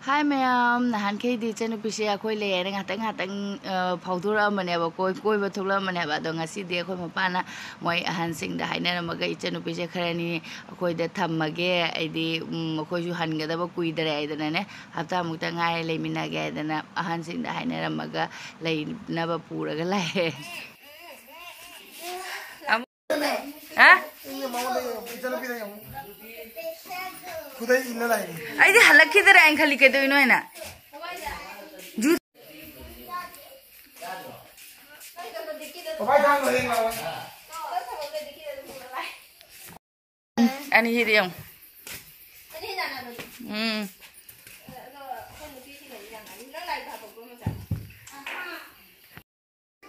Hi ma'am नहान खेदी चनुपीसे अखोई लेने ngатang ngатang फाउदुरा मनेबा कोई बथुला मनेबा दो ngasi de अखोई मपाना मोय अहन सिंग दा हाइनरमगा इचनुपीसे खरानी अखोई दा थम्मगे आइदी अखोई जु हनगदबा कुइदरे आइदने हप्ता मुक्ता ngai लेमिनागे आइदना अहन सिंग दा हाइनरमगा लेनबा पुरगा लाए हा आई हलक किधर आए खाली के तो इनो है ना जू अनि हिरियम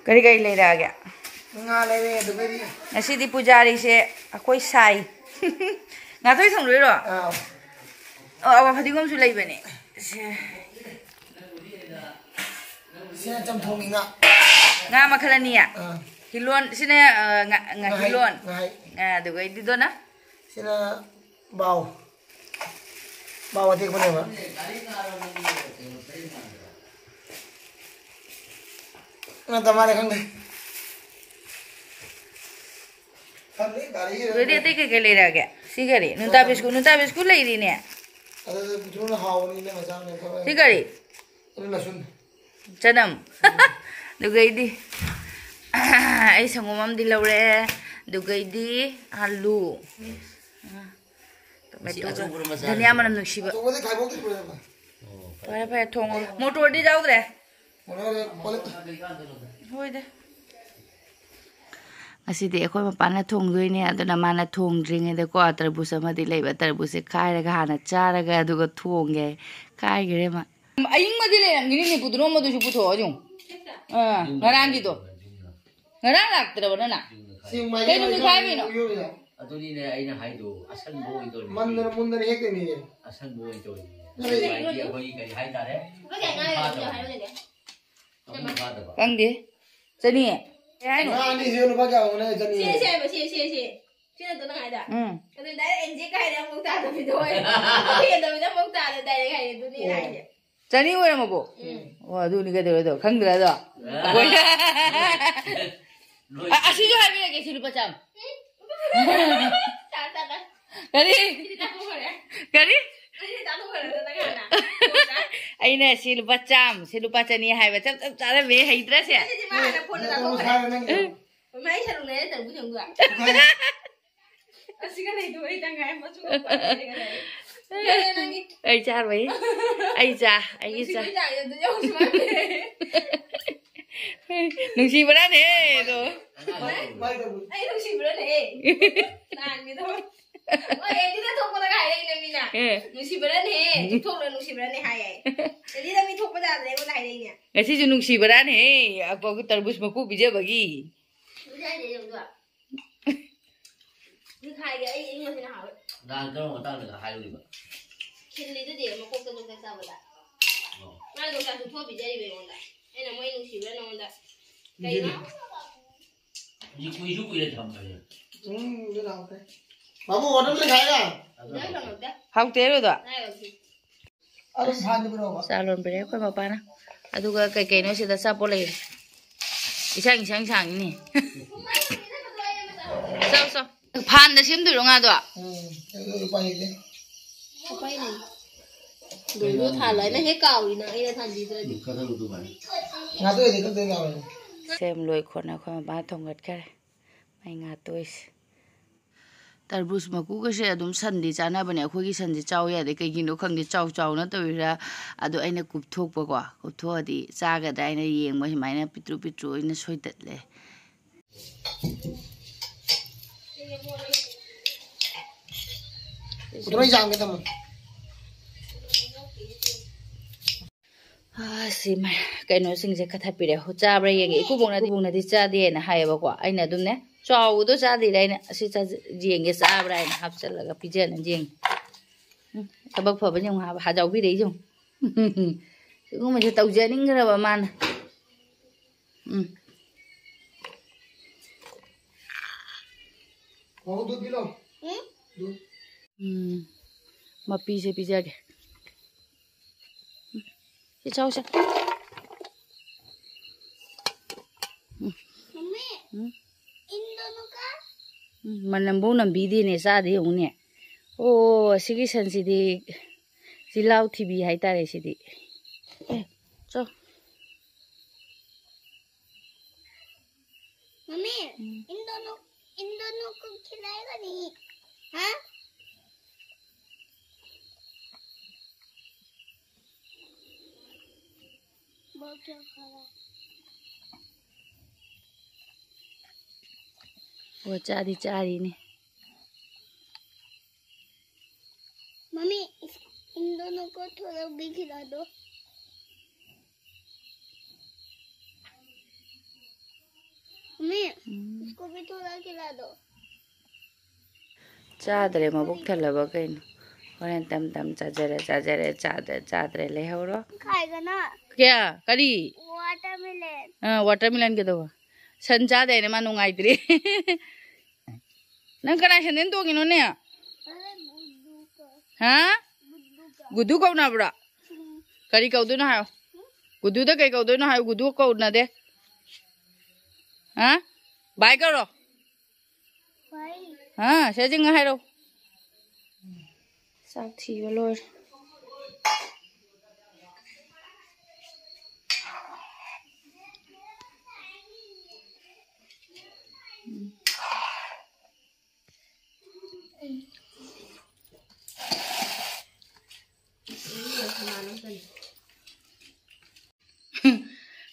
करी करी ले रहा गया ngasi पुजारी से अखोई Sai ngatoi thongloiro awa phadigom su leibane sina cham thongina nga makhalania hilon sine nga hilon du gai didona sina baw adik bane ba na tamare khande Jadi ate ke le ra gya sigari nunta biscuit le ri ne ada bujuna hawni ne macha ne ko sigari lasun chanam dugai di ai sangomam di laure dugai di alu tomato dhania manam nuksiba to gode khai bok di pare pare thong motor di jau dre hoi de asidi ekhoi mapana thongdoine aduna mana thongdringe de ko tarbusa madi leiba tarbuse khairaga hana charaga aduga thonge kaigire ma aying madi le ngini ni pudro madu su putho ajung ngarang gi do ngarang laktra bana na kai nu khai bi no aduni ne aina haido asan bo ido mandar hek ni asan bo ido idea koi kari hai tare kangge chani ani jenu ba kya hone jani sina to na haida to dai enje kai da mu ta da video ai ke da video mu ta da dai kai du ni ai chani ora mo bo wa du ni ga de do khangdra do asi jo hai ke silu pacham ta ta ta kari ta ko hore kari ta ko hore ta ga na aina silu pachani hai ba chap chap chara ve haidra se ma na phone ta ko hore mai chalu ne ta bu jong du asika nei du ai tang ai ma chu ko ai char bhai ai cha nungsi bara ne do ai nungsi bara ne nan mi do oi ai dida thok pa ga ai ne mi na nungsi bara ne thok la nungsi bara ne hai ai dida mi thok pa da ne ko lai ne ngasi ju nungsi bara ne akwa ku tarbus ma ku bije bagi bujai de jong du ni khai ga ai ing ma sina ha dan to ta da hai ri ba khilli de de ma ko ta jong ta ba da na do ta thu bujai be on da ai na moi nungsi bara na on da kai na ni kui ju kui le tham ba ये ना होता है बाबू hotel में खाएगा dai ka no da hau te ro do nai ba ki अरे भान भी रहोगा salon bere ko ma pa na aduga kai kai no se da sa po le isang ni so phan da sim du ro nga do ये पानी ले pai nei do do tha lai na he kaw ni na ai na than di tra di ka lu du ba ना तो ये देखो देगा sem loi khona ko ma ba thongat kare mai nga tois tarbuj maku ga se adum sandi chana bane akhoi gi sanji chaw ya de kai gi no khang di chaw na tawira adu aina kup thok pa ko kup tho di cha ga dai na yeng ma himaina pitru ina soitat le उतना ही जाएंगे तुम si mai kai no sing je khatha pire ho cha bra yeng ku bong na di cha de na hai ba ko aina dum ne chaw do cha di dai na si cha jeng ge cha bra na hap chal ga pi je na jeng tabak pha ba jong ha jaw bi dei jong ku ma je tau je ning ra ba man वो दूध P low दूध mapi se pi jage chị cháu sẽ mình làm bố làm bí đi này ra đi ông nè ô sĩ cái sân gì đi chỉ lau thì bị hay ta đấy gì đi cho mami Indono को खिलाएगा नहीं हाँ बहुत क्या खाया वो चारी ने mummy इन दोनों को थोड़ा भी खिला दो मम्मी इसको भी थोड़ा खिला दो चादरे मबुक थलबा कहीं होरेन तम तम चादरे ले होरो खाएगा ना क्या करी वाटरमेलन वाटरमेलन के दो सन चादे ने मानु ngaitri nang kana senen to gino ne ha gudu ko na bra kari kau du na ha gudu da kai kau du na ha gudu ko na de ha bai ka ro भाई ha se jing hai ro sak thi va loi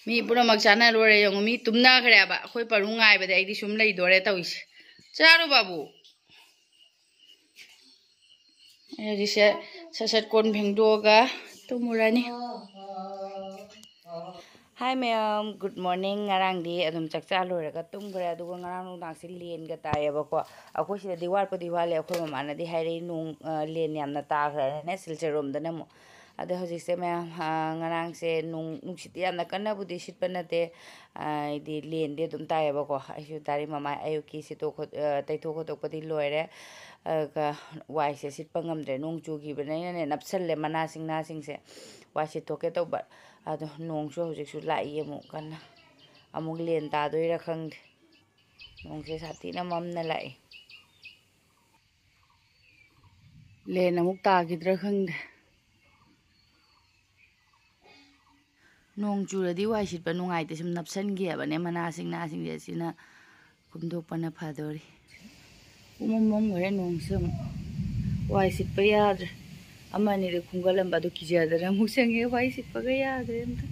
mi pura mak chana lore yong mi tumna khare ba khoi paru ngai ba dai di sum lei dore tawis charu babu eri se sasat kon phengdo ga tumurani hi ma'am good morning ngarang di adum chakcha lore ga tum gare adu ngarang nu dang sil len ga ta ya ba ko akho sida diwar pa diwale akho mama na di haire nung len yamna ta khare ne silche rom da na mo ada hojik se me ngarang se nung sit yamna kanna budi sit panate di len de dum ta ya ba ko ayu dari mama ayu ki si to tai tho ko to padi loire ka wai se sit pangam dre nung chu gi bane ne napsal le mana sing na sing se wai sit to ke to ba ado nong so hojik su lai amu kanna amuk len ta doira khang nong se sati na mam na lai len amuk ta gidra khang nong churadi wai sit pa nungai te sum napsan gi abane mana sing na sing je sina kumdok pa na phadori umom ngare nong sum wai sit pa yadre amani re khungalam ba do kijadara musange wai sit pa ga yadre amta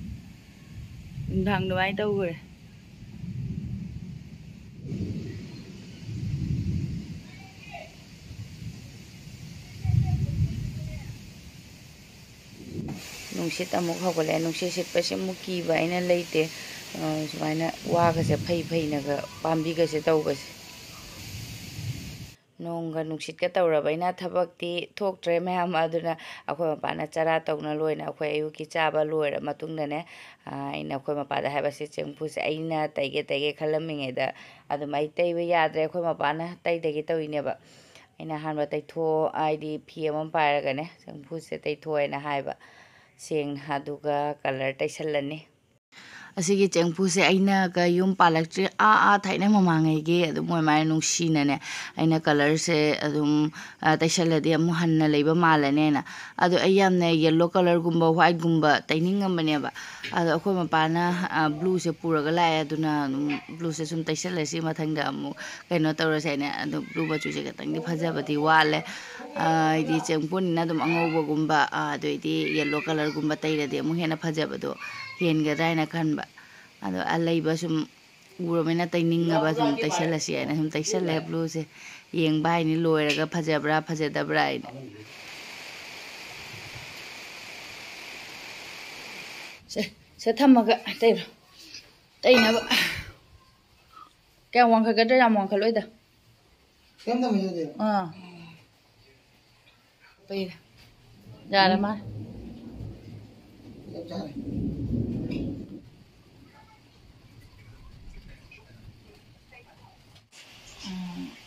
dang no ai tau gore nungsit amuk hogole nungsit sit pa se muki ba ina leite sumaina wa ga se phai na ga pambi ga se tau ga se nongga nungsit ka tawra baina thabak ti thoktre mayam aduna akhoi mapa na chara tawna loina akhoi ayu ki chaba loira matung na ne ina akhoi mapa da haba se chengpu se aina taige khalaminge da adumai taiwe yadre akhoi mapa na tai dege tawine ba ina hanwa tai tho id phi amam paira ga ne chengpu se tai tho ina haiba seng haduga color taisalani asigi chengpu se aina ka yum palaktre a thaina mamangai ge adu moi mai nungsi na ne aina color se adum taisaladi amu hanna leiba malane na adu ayam ne yellow color gumba white gumba taining amane ba adu akhoi mapana blue se puraga lai aduna blue se sum taisalasi mathangda amu kaino tawra se ne adu blue bachu se katang di phajabadi wale idi chengpu ni na dum angobo gumba adu idi yellow color gumba tairadi amu hena phajabado hen ga daina khan ba ado alai ba sum uro mena taining ba sum taisalasi ana sum taisale blue se yeng bai ni loira ga phajabra phajadabra ina se thamaga taina ba kya wang kha ga da wang kha loida Kem ta me de pai ja la ma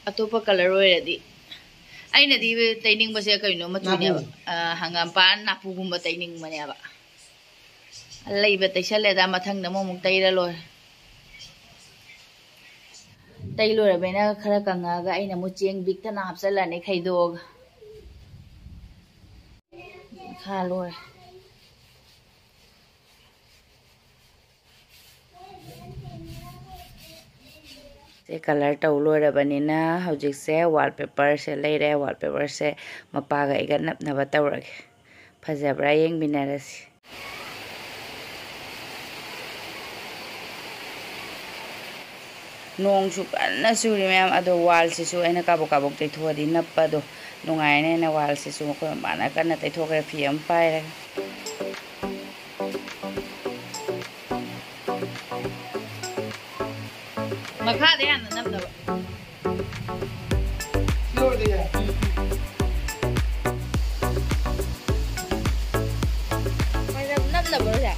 atopa color oiradi aina di taining ba se kaino machu ne hangam pan napu gumba taining mane ba ꯂꯩꯕ ꯇꯩꯁꯜꯂꯦꯗ ꯃꯊꯪꯗ ꯑꯃꯨꯛ ꯇꯩꯔ ꯂꯣꯏꯔꯦ ꯇꯩ ꯂꯣꯏꯔꯕꯩꯅ ꯈꯔ ꯀꯪꯉꯛꯑꯒ ꯑꯩꯅ ꯑꯃꯨꯛ ꯆꯦꯡ ꯕꯤꯛꯇꯅ ꯍꯥꯞꯆꯜꯂꯅꯤ ꯈꯩꯗꯣꯛꯑꯒ ꯈꯥ ꯂꯣꯏꯔꯦ ꯁꯦ ꯀꯂꯔ ꯇꯧ ꯂꯣꯏꯔꯕꯅꯤꯅ ꯍꯧꯖꯤꯛꯁꯦ ꯋꯥꯜꯄꯦꯄꯔꯁꯦ ꯂꯩꯔꯦ ꯋꯥꯜꯄꯦꯄꯔꯁꯦ ꯃꯄꯥꯒ ꯑꯩꯒ ꯅꯞꯅꯕ ꯇꯧꯔꯒꯦ ꯐꯖꯕ꯭ꯔꯥ ꯌꯦꯡꯃꯤꯟꯅꯔꯁꯤ ꯅꯣꯡꯁꯨ ꯀꯟꯅ ꯆꯨꯔꯤ ꯃꯌꯥꯝ ꯑꯗꯣ ꯋꯥꯜꯁꯤꯁꯨ ꯑꯩꯅ ꯀꯥꯕꯣꯛ ꯀꯥꯕꯣꯛ ꯇꯩꯊꯣꯛꯑꯗꯤ ꯅꯞꯄꯗꯣ ꯅꯨꯡꯉꯥꯏꯅꯦꯅ ꯋꯥꯜꯁꯤꯁꯨ ꯑꯩꯈꯣꯏ ꯃꯄꯥꯅ ꯀꯟꯅ ꯇꯩꯊꯣꯛꯈ꯭ꯔꯦ ꯐꯤ ꯑꯃ ꯄꯥꯏꯔꯒ ꯃꯈꯥꯗ ꯌꯥꯝꯅ ꯅꯞꯅꯕ ꯅꯞꯅꯕꯔꯣ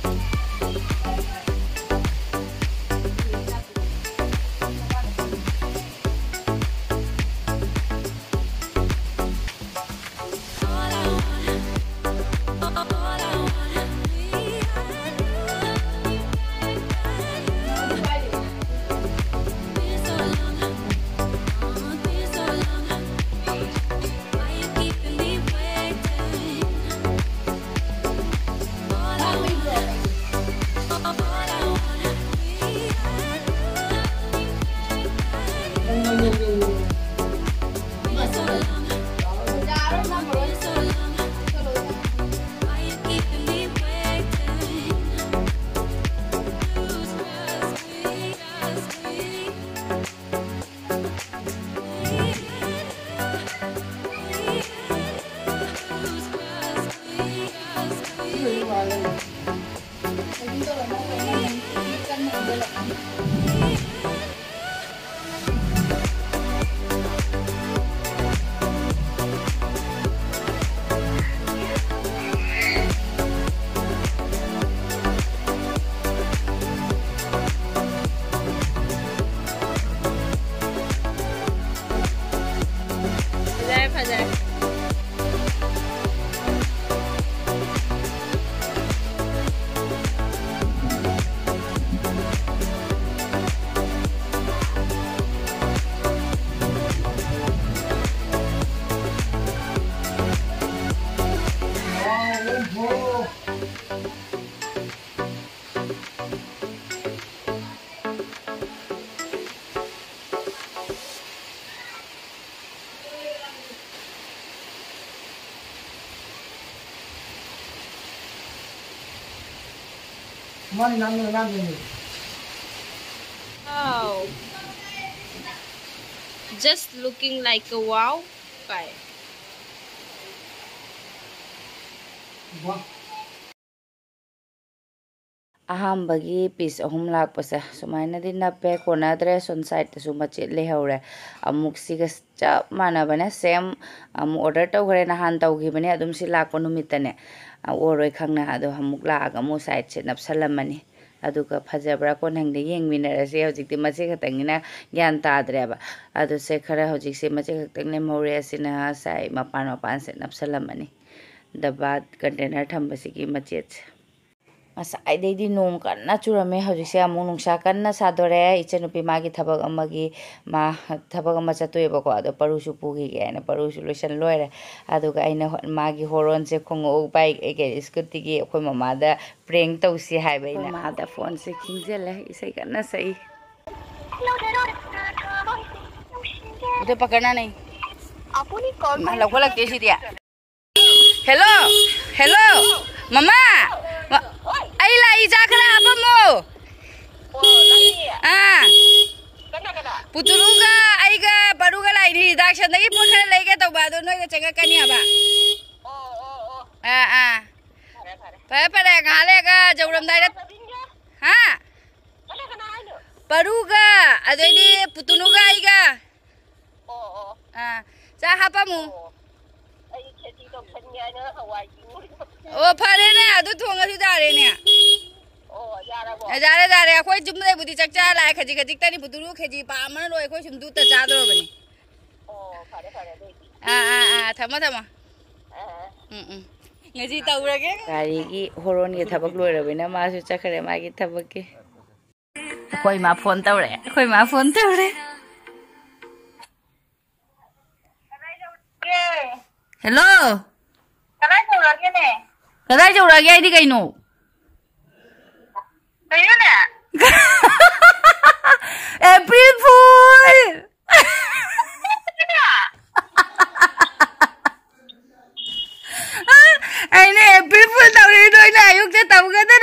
Wow. Just looking like a wow. Bye. ꯑꯍꯥꯟꯕꯒꯤ ꯄꯤꯁ ꯑꯍꯨꯝ ꯂꯥꯛꯄꯁꯦ ꯁꯨꯃꯥꯏꯅꯗꯤ ꯅꯞꯄꯦ ꯀꯣꯟꯅꯗ꯭ꯔꯦ ꯁꯣꯟ ꯁꯥꯏꯗꯇꯁꯨ ꯃꯆꯦꯠ ꯂꯩꯍꯧꯔꯦ ꯑꯃꯨꯛ ꯁꯤꯒ ꯆꯞ ꯃꯥꯟꯅꯕꯅꯦ ꯁꯦꯝ ꯑꯃꯨꯛ ꯑꯣꯔꯗꯔ ꯇꯧꯈ꯭ꯔꯦ ꯅꯍꯥꯟ ꯇꯧꯈꯤꯕꯅꯦ ꯑꯗꯨꯝ ꯁꯤ ꯂꯥꯛꯄ ꯅꯨꯃꯤꯠꯇꯅꯦ ꯑꯣꯔꯣꯏ ꯈꯪꯅ ꯑꯗꯣ ꯑꯃꯨꯛ ꯂꯥꯛꯑꯒ ꯑꯃꯨꯛ ꯁꯥꯏꯗꯁꯦ ꯅꯞꯁꯜꯂꯝꯃꯅꯤ ꯑꯗꯨꯒ ꯐꯖꯕ꯭ꯔꯥ ꯀꯣꯟꯍꯪꯗ ꯌꯦꯡꯃꯤꯟꯅꯔꯁꯤ ꯍꯧꯖꯤꯛꯇꯤ ꯃꯆꯦ ꯈꯛꯇꯪꯅꯤꯅ ꯒ꯭ꯌꯥꯟ ꯇꯥꯗ꯭ꯔꯦꯕ ꯑꯗꯨꯁꯦ ꯈꯔ ꯍꯧꯖꯤꯛꯁꯦ ꯃꯆꯦ ꯈꯛꯇꯪ ꯂꯦꯝꯍꯧꯔꯦ ꯑꯁꯤꯅ ꯁꯥꯏ ꯃꯄꯥꯟꯁꯦ ꯅꯞꯁꯜꯂꯝꯃꯅꯤ ꯗꯕꯥ ꯀꯟꯇꯦꯅꯔ ꯊꯝꯕꯁꯤꯒꯤ ꯃꯆꯦꯠꯁꯦ ꯉꯁꯥꯏꯗꯩꯗꯤ ꯅꯣꯡ ꯀꯟꯅ ꯆꯨꯔꯝꯃꯦ ꯍꯧꯖꯤꯛꯁꯦ ꯑꯃꯨꯛ ꯅꯨꯡꯁꯥ ꯀꯟꯅ ꯁꯥꯗꯣꯔꯦ ꯏꯆꯟꯅꯨꯄꯤ ꯃꯥꯒꯤ ꯊꯕꯛ ꯑꯃ ꯆꯠꯇꯣꯏꯕꯀꯣ ꯑꯗꯣ ꯄꯔꯨꯁꯨ ꯄꯨꯈꯤꯒꯦ ꯍꯥꯏꯅ ꯄꯔꯨꯁꯨ ꯂꯣꯏꯁꯟ ꯂꯣꯏꯔꯦ ꯑꯗꯨꯒ ꯑꯩꯅ ꯃꯥꯒꯤ ꯍꯣꯔꯣꯟꯁꯦ ꯈꯣꯡꯉꯛꯎ ꯕꯥꯏꯛ ꯁ꯭ꯀꯨꯇꯤꯒꯤ ꯑꯩꯈꯣꯏ ꯃꯃꯥꯗ ꯄ꯭ꯔꯦꯡ ꯇꯧꯁꯤ ꯍꯥꯏꯕ ꯑꯩꯅ ꯃꯃꯥꯗ ꯐꯣꯟꯁꯦ ꯈꯤꯡꯖꯤꯜꯂꯦ ꯏꯁꯩ ꯀꯟꯅ ꯁꯛꯏ उधर पकड़ना नहीं लौखलक्ते सिदी हेलो हेलो मम्मा आई लाई जा खरा हापमो पुतुरुगा आइगा बरुगा लाई री दाक्षन दगी पोन खरा लेके तौबा दो नोइगा चंगा कनी हबा फरे फरे गालेगा जौरम दाइरा हा बरुगा अदोइदी पुतुनुगा आइगा चा हापमु ओ फरेने अदु थोंगसु दारेने जारे जारे अखोय जुमदे बुदी चकचा लाय खजी खजी तनी बुदुरु खजी पामन लोय अखोय सुम दुता चादरोबनी थमा थमा ngasi taurage gari gi horon gi thabak loirabina ma su chakhare ma gi thabak ki koi ma phone taure hello kadai jaurage ai di kaino April Fool Aine April Fool tauri doi na ayuk se tau ga da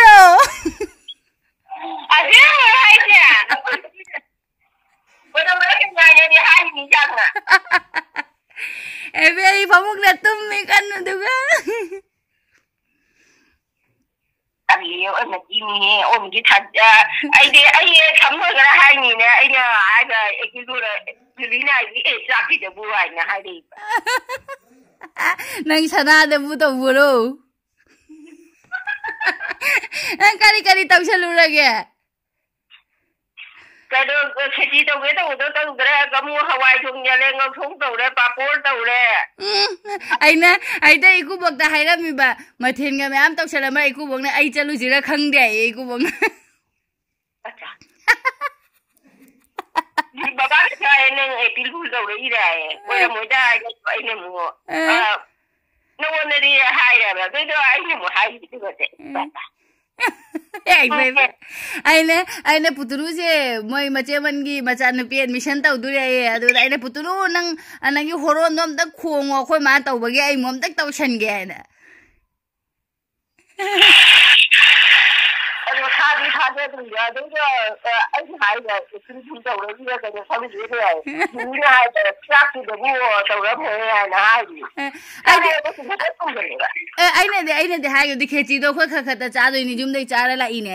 Ebe ai pamuk na tummi kan duga Tadi orang ini orang kita ai kamu kena hai ni ne ai dia ada itu Lina ini sakit je buat na hai dia nang sana de bu to buro ang kari tau chalu lagi kalau kerja tu kita udah tahu kerja kamu Hawaii thung jalan ngau thung tahu le papor tahu le aida iku bok da haira mi ba mathen ga mam tau chala ma iku bok na ai chalu jira khang de iku bok baba saya ni pilih tahu le ira orang muda ini mu no one dia hai dah tu ini mu hai itu betul aine puturu je moi mache mangi macha nupi admission tau dure adu aine puturu nang anangi horon nom tak khongo khoi ma tau bagi ai mom tak tau shan ge aina aduh khadi tu ya tu ai hai da itu tau le dia kan sabi je dia ini hai da crack de bu tau le phe na hai aine de hayo de khechi do khoi kha ta cha doi ni jum dei cha la I ne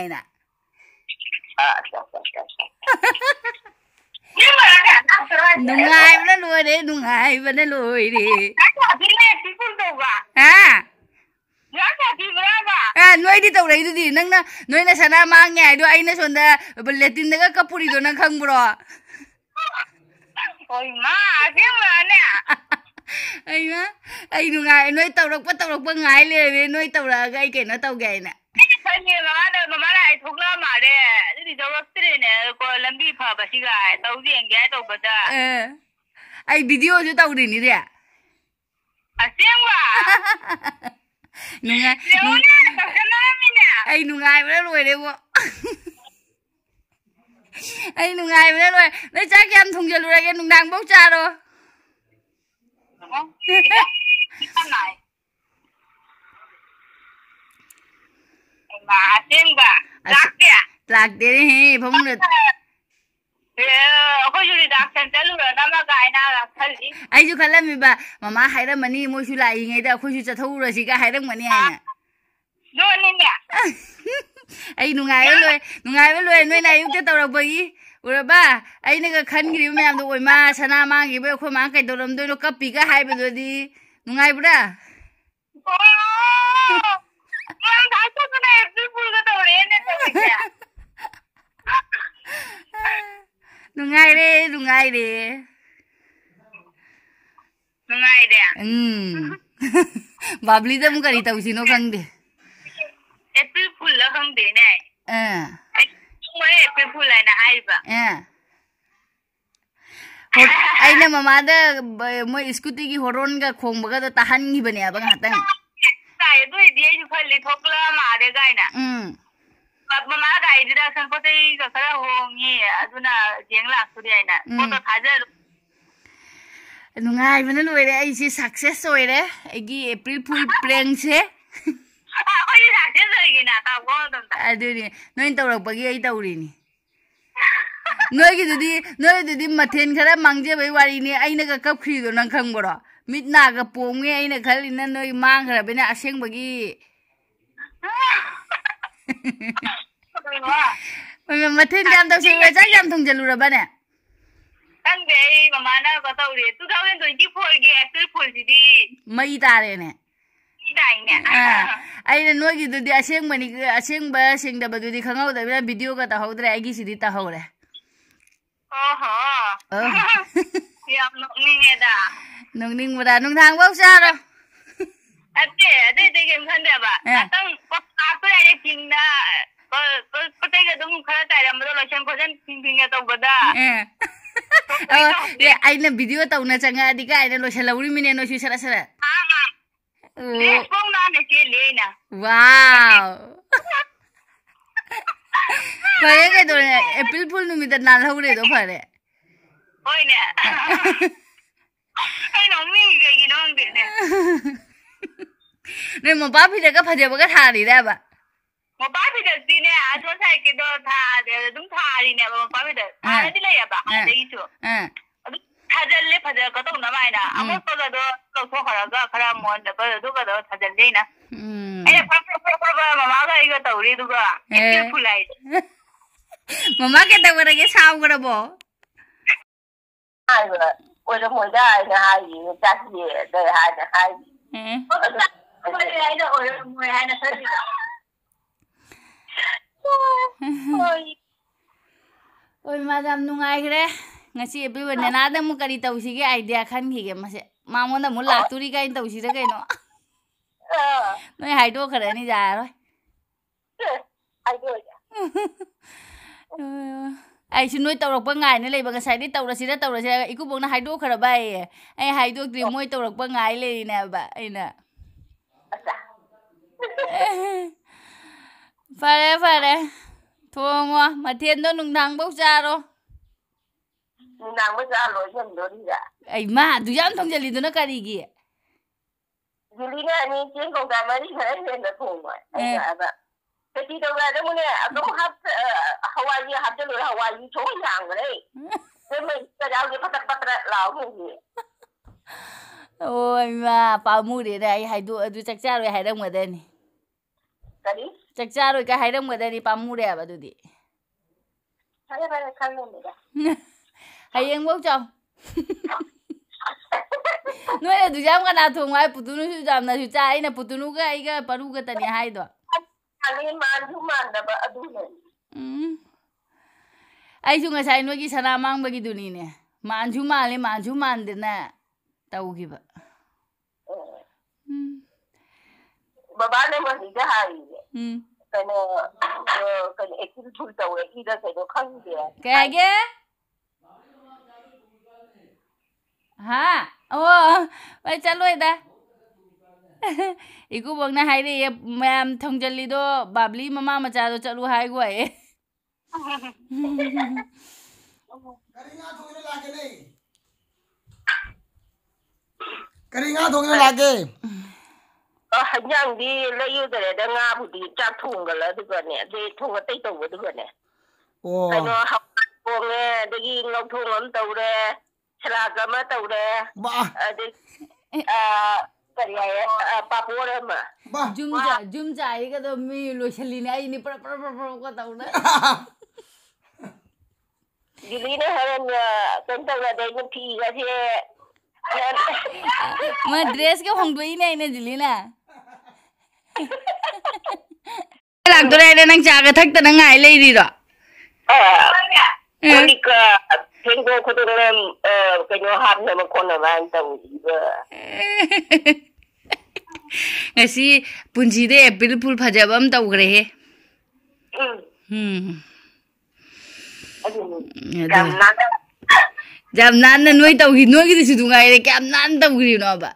aina nungai bana loi de noi di tau rei du di nang na noi na sana mang ngai do aina sonda letin da ka puri do nang khang bro oi ma siapa ne ai nungai noi tau rok pa ngai le noi tau ra ga ai ke na tau ga na Kanye mama lại thuộc la mà đấy, thì đâu có tiền này, có làm gì phá basi cái, đâu tiền cái đâu có đó. Ai video cho tao đi nè. Siang quá. Nungai. Ai nungai vậy rồi đấy bộ. Ai nungai vậy rồi, lấy trái kem thùng cho rồi cái nung đang bốc trà rồi. Cái này. Mà xem bà lạc kìa lạc đi phong được có gì lạc thành tới lúc rồi nó mà gài nào lạc thân đi ai chú khá là mình bà mama hay là mani mua chú lại ngay đó khôi chú chặt thâu rồi chỉ cả hay là mani này luôn đi nè ai nungai với lôi nơi này cái tàu đâu vậy ủa ba ai này cái khăn cái mà làm đồ mà sana mang cái bây khôi mang cái đồ làm đôi nó cắp bị cái hai bây giờ đi nungai bữa Orang dah tu kena April Fool ke tahu ni tu dia. Nungai deh. Babli tu muka rita usi no kang deh. April Fool lah kang deh ni. Cuma April Fool lah nak hai ba. Ay na mama da mo scooty ki horon ka khong baga to tahan gi bane abang hatang. Saya tu dia juga lihat lah mana gay na. Mama gay dia kan kau tadi kalau hongi, aduna jenglah sudah na. Kau tu hajar. Nungai mana lu ada isi sukses so ada, agi April Fool prank se. Oh ini sukses lagi na, tahu kau tu. Aduh ni, noi tahu pagi ay tahu ni. Noi gitu di maten kara mangje bai wari ni ay nagakap krido nang kang boro. Mit na ka pongi ay naghali na noi mang kara bina asyeng bagi. Maten jam tahu siya jam thong jalura ba na? Kan gay mama na ko tahu ni 2024 ke April Fool jadi. Mai tare ne. Dai ne. Ay na noi gitu di asyeng bani asyeng ba asyeng da badu di khangau da video ka tahu dre ay gi sidi tahu re. Yang nung ni ada. Nung ning mura nung thang bốc xa rồi. ꯑꯇꯩ ꯀꯩꯝ ꯈꯟꯗꯦꯕ ꯉꯥꯛꯇꯪ ꯉꯥꯛꯇ ꯂꯩꯔꯦ ꯐꯤꯡꯅ ꯄꯣꯠ ꯆꯩꯒ ꯑꯗꯨꯝ ꯈꯔ ꯆꯥꯏꯔꯝꯕꯗꯣ ꯂꯣꯏꯁꯟ ꯈꯣꯠꯆꯟ ꯐꯤꯡꯒ ꯇꯧꯕꯗ ꯑꯩꯅ ꯚꯤꯗꯤꯑꯣ ꯇꯧꯅ ꯆꯪꯉꯛꯑꯗꯤ ꯀꯥꯏꯅ ꯂꯣꯏꯁꯜꯍꯧꯔꯤꯃꯤꯅꯦ ꯅꯣꯏꯁꯨ ꯁꯔ ꯁꯔ ꯐꯣꯡ ꯅꯥꯟꯅ ꯆꯦꯜꯂꯤ ꯑꯩꯅ ꯋꯥꯎ ꯐꯔꯦ ꯀꯩꯗꯧꯔꯦ ꯑꯦꯄ꯭ꯔꯤꯜ ꯐꯨꯜ ꯅꯨꯃꯤꯠꯇ ꯅꯥꯜꯍꯧꯔꯦꯗꯣ ꯐꯔꯦ ꯍꯣꯏꯅꯦ ꯑꯩ ꯅꯣꯛꯅꯤꯡꯉꯤ ꯀꯩꯒꯤꯅꯣ ꯈꯪꯗꯦꯅꯦ ꯅꯣꯏ ꯃꯣꯝꯄꯥꯛ ꯐꯤꯗꯛꯀ ꯐꯖꯕꯒ ꯊꯥꯔꯤꯔꯕ ꯃꯣꯝꯄꯥꯛ ꯐꯤꯗꯛꯇꯤꯅꯦ ꯑꯁꯣꯝ ꯁꯥꯏꯠꯀꯤꯗꯣ ꯑꯗꯨꯝ ꯊꯥꯔꯤꯅꯦꯕ ꯃꯣꯝꯄꯥꯛ ꯐꯤꯗꯛ ꯍꯥꯟꯅꯗꯤ ꯂꯩꯌꯦꯕ ꯍꯥꯟꯅꯗꯒꯤꯁꯨ ꯑꯗꯨꯝ ꯊꯥꯖꯜꯂꯦ ꯐꯖꯀꯗꯧꯅꯕ ꯍꯥꯏꯅ ꯑꯃꯣꯠꯄꯒꯗꯣ ꯂꯧꯊꯣꯛꯈ꯭ꯔꯒ ꯈꯔ ꯃꯣꯟꯗꯕ ꯑꯗꯨꯒꯗꯣ ꯊꯥꯖꯜꯂꯦ ꯑꯩꯅ ꯐꯔ ꯃꯃꯥꯒ ꯑꯩꯒ ꯇꯧꯔꯤ ꯑꯗꯨꯒ ꯑꯦꯄ꯭ꯔꯤꯜ ꯐꯨꯜ ꯍꯥꯏꯁꯦ ꯃꯃꯥ ꯀꯩꯗꯧꯔꯒꯦ ꯁꯥꯎꯈ꯭ꯔꯕꯣ ꯍꯥꯏꯕ ꯑꯣꯏꯔꯝꯃꯣꯏꯗ ꯍꯥꯏꯅ ꯍꯥꯏꯌꯦ ꯆꯥꯛꯁꯦ ꯍꯥꯏꯅ ꯍꯥꯏꯌꯦ ꯑꯩꯅ ꯑꯣꯏꯔꯝꯃꯣꯏ ꯍꯥꯏꯅ ꯈꯜꯂꯤꯕ ꯍꯣꯏ ꯃꯥꯗ ꯌꯥꯝ ꯅꯨꯡꯉꯥꯏꯈ꯭ꯔꯦ ꯉꯁꯤ ꯑꯦꯄ꯭ꯔꯤꯜ ꯅꯦꯅꯥꯗ ꯑꯃꯨꯛ ꯀꯔꯤ ꯇꯧꯁꯤꯒꯦ ꯑꯥꯏꯗꯤꯌꯥ ꯈꯟꯈꯤꯒꯦ ꯃꯁꯦ ꯃꯉꯣꯟꯗ ꯑꯃꯨꯛ ꯂꯥꯛꯇꯣꯔꯤ ꯀꯥꯏꯅ ꯇꯧꯁꯤꯔ ꯀꯩꯅꯣ ꯅꯣꯏ ꯍꯥꯏꯗꯣꯛꯈ꯭ꯔꯅꯤ ꯌꯥꯔꯣꯏ ꯑꯩꯁꯨ ꯅꯣꯏ ꯇꯧꯔꯛꯄ ꯉꯥꯏꯅ ꯂꯩꯕ ꯉꯁꯥꯏꯗꯤ ꯇꯧꯔꯁꯤꯔ ꯏꯀꯨꯕꯣꯛꯅ ꯍꯥꯏꯗꯣꯛꯈ꯭ꯔꯕ ꯑꯩ ꯍꯥꯏꯗꯣꯛꯇ꯭ꯔꯤ ꯃꯣꯏ ꯇꯧꯔꯛꯄ ꯉꯥꯏ ꯂꯩꯔꯤꯅꯦꯕ ꯑꯩꯅ ꯐꯔꯦ ꯐꯔꯦ ꯊꯣꯡꯉꯣ ꯃꯊꯦꯜꯗꯣ ꯅꯨꯡꯗꯥꯡꯐꯧ ꯆꯥꯔꯣ ꯅꯨꯡꯗꯥꯡꯕ ꯆꯥ ꯂꯣꯏꯁꯟꯗꯣꯔꯤꯗ ꯑꯩ ꯃꯥ ꯑꯗꯨ ꯌꯥꯝ ꯊꯣꯡꯖꯜꯂꯤꯗꯨꯅ ꯀꯔꯤꯒꯤ ꯖꯨꯂꯤꯅ ꯑꯅꯤ ꯆꯦꯡ ꯀꯧꯇꯥ 4 ꯈꯔ ꯍꯦꯟꯅ ꯊꯣꯡꯕ ꯑꯩꯅ ꯑꯗ ꯀꯩ ꯇꯧꯔꯗꯃꯨꯅꯦ ꯑꯗꯨꯝ ꯍꯋꯥꯏꯒꯤ ꯍꯥꯞꯆꯜꯂꯨꯔ ꯍꯋꯥꯏꯒꯤ ꯊꯣꯡ ꯌꯥꯝꯈ꯭ꯔꯦ ꯆꯥꯛꯖꯥꯎꯁꯦ ꯄꯇꯛ ꯄꯇꯛ ꯂꯥꯎꯈ꯭ꯔꯦ ꯍꯣꯏ ꯏꯃꯥ ꯄꯥꯝꯃꯨꯔꯦꯅꯦ ꯑꯩ ꯑꯗꯨ ꯆꯥꯛ ꯆꯥꯔꯣꯏ ꯍꯥꯏꯔꯝꯒꯗꯅꯤ ꯀꯔꯤ ꯆꯥꯛ ꯆꯥꯔꯣꯏꯒ ꯍꯥꯏꯔꯝꯒꯗꯅꯤ ꯄꯥꯝꯃꯨꯔꯦꯕ ꯑꯗꯨꯗꯤ ꯐꯔꯦ ꯐꯔꯦ ꯈꯪꯉꯝꯅꯤꯗ ꯍꯌꯦꯡꯐꯧ ꯆꯥꯎ ꯅꯣꯏ ꯑꯗꯨ ꯌꯥꯝ ꯀꯅꯥ ꯊꯣꯡꯉꯣ ꯍꯥꯏ ꯄꯨꯇꯨꯅꯨꯁꯨ ꯌꯥꯝꯅꯁꯨ ꯆꯥ ꯑꯩꯅ ꯄꯨꯇꯨꯅꯨꯒ ꯑꯩꯒ ꯄꯔꯨꯒꯇꯅꯤ ꯍꯥꯏꯗꯣ ꯃꯥꯟꯁꯨ ꯃꯥꯟꯗꯕ ꯑꯗꯨꯅꯦ ꯑꯩꯁꯨ ꯉꯁꯥꯏ ꯅꯣꯏꯒꯤ ꯁꯅꯥ ꯃꯥꯡꯕꯒꯤꯗꯨꯅꯤꯅꯦ ꯃꯥꯟꯁꯨ ꯃꯥꯜꯂꯦ ꯃꯥꯟꯁꯨ ꯃꯥꯟꯗꯅ ꯇꯧꯈꯤꯕ ꯕꯕꯥꯅ ꯃꯁꯤꯗ ꯍꯥꯏꯔꯤꯁꯦ kena kena ekil thul tau ida sai do khang dia kage ha oh bai chaloi da iku bang na hai re mam thongjali do babli mama macha do chalu hai go ai Keringa thongna lage hanyang di layu dare da nga bu di cha thongala duga ne de thonga tai tau duga ne oh ano hapone dagi ngau thongam tau re sraga ma tau re ba de kari ay papore ma ba jumja ai ga do mi lo chali ne ai ni pra ko tau na Gilina haran kan tau ra de ni phi ga se ma dress ke hong doi ne ne Gilina lang to re nang cha ga thak ta nang ai lei ri ro Monica Tengo kudungan kanyo hap na makona man tau iba ngasi punji de April Fool phajabam tawgre he jam nan na noi tawgi noi gi su dungai re kam nan tawgri no ba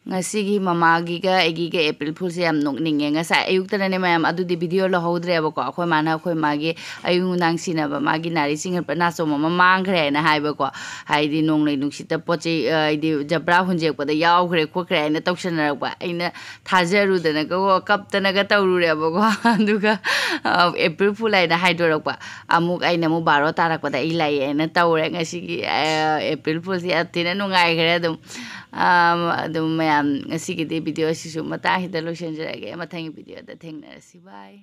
ngasi gi mama gi ga egi ga April Fool se am nokninge ngasa ayuk tane ne mayam adudi video lo hodre ba ko akhoi mana akhoi magi ayung nang sina ba magi nari singal pa na so mama mangkhre na hai ba ko hai di nong nei nuksita pochi di jabra hunjek pa da yaw khre kho khre na toksan ra ba aina thajaru da na ko kap ta na ga tawru re ba ko aduga April Fool ai na hai do rak ba amuk aina mu 12 tarak pa da I lai na tawre ngasi gi April Fool si atina nungai khre adum mayam ngasi gi video si su mata hida lo shenjage mathang video da thengna si bye